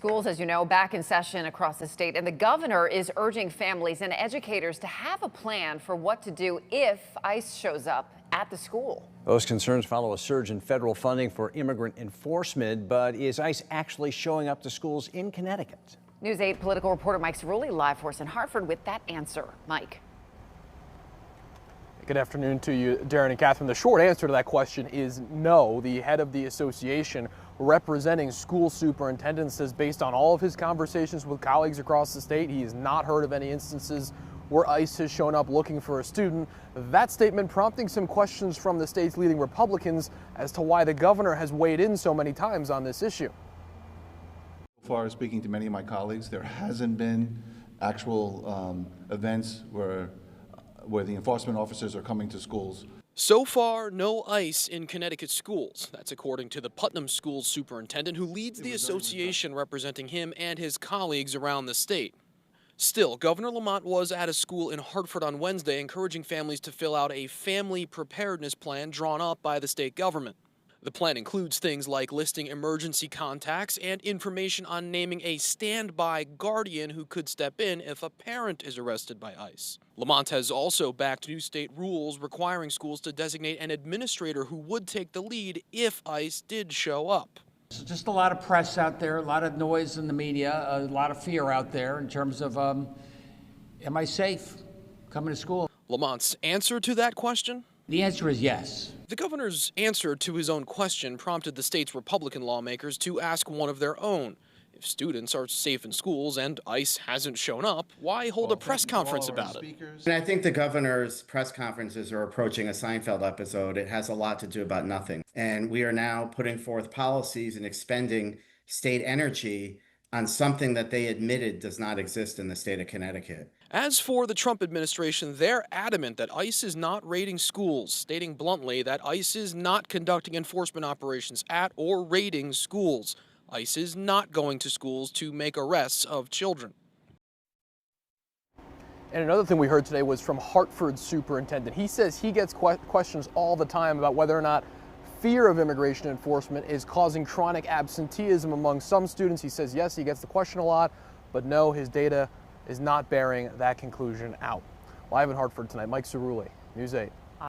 Schools, as you know, back in session across the state, and the governor is urging families and educators to have a plan for what to do if ICE shows up at the school. Those concerns follow a surge in federal funding for immigrant enforcement, but is ICE actually showing up to schools in Connecticut? News 8 political reporter Mike Cerulli live for us in Hartford with that answer. Mike. Good afternoon to you, Darren and Catherine. The short answer to that question is no. The head of the association representing school superintendents says based on all of his conversations with colleagues across the state, he has not heard of any instances where ICE has shown up looking for a student. That statement prompting some questions from the state's leading Republicans as to why the governor has weighed in so many times on this issue. So far, speaking to many of my colleagues, there hasn't been actual events where the enforcement officers are coming to schools. So far, no ICE in Connecticut schools. That's according to the Putnam Schools superintendent who leads the association representing him and his colleagues around the state. Still, Governor Lamont was at a school in Hartford on Wednesday encouraging families to fill out a family preparedness plan drawn up by the state government. The plan includes things like listing emergency contacts and information on naming a standby guardian who could step in if a parent is arrested by ICE. Lamont has also backed new state rules requiring schools to designate an administrator who would take the lead if ICE did show up. Just a lot of press out there, a lot of noise in the media, a lot of fear out there in terms of, am I safe coming to school? Lamont's answer to that question? The answer is yes. The governor's answer to his own question prompted the state's Republican lawmakers to ask one of their own. If students are safe in schools and ICE hasn't shown up, why hold a press conference about it? And I think the governor's press conferences are approaching a Seinfeld episode. It has a lot to do about nothing. And we are now putting forth policies and expending state energy on something that they admitted does not exist in the state of Connecticut. As for the Trump administration, they're adamant that ICE is not raiding schools, stating bluntly that ICE is not conducting enforcement operations at or raiding schools. ICE is not going to schools to make arrests of children. And another thing we heard today was from Hartford's superintendent. He says he gets questions all the time about whether or not fear of immigration enforcement is causing chronic absenteeism among some students. He says yes, he gets the question a lot, but no, his data is not bearing that conclusion out. Live in Hartford tonight, Mike Cerulli, News 8.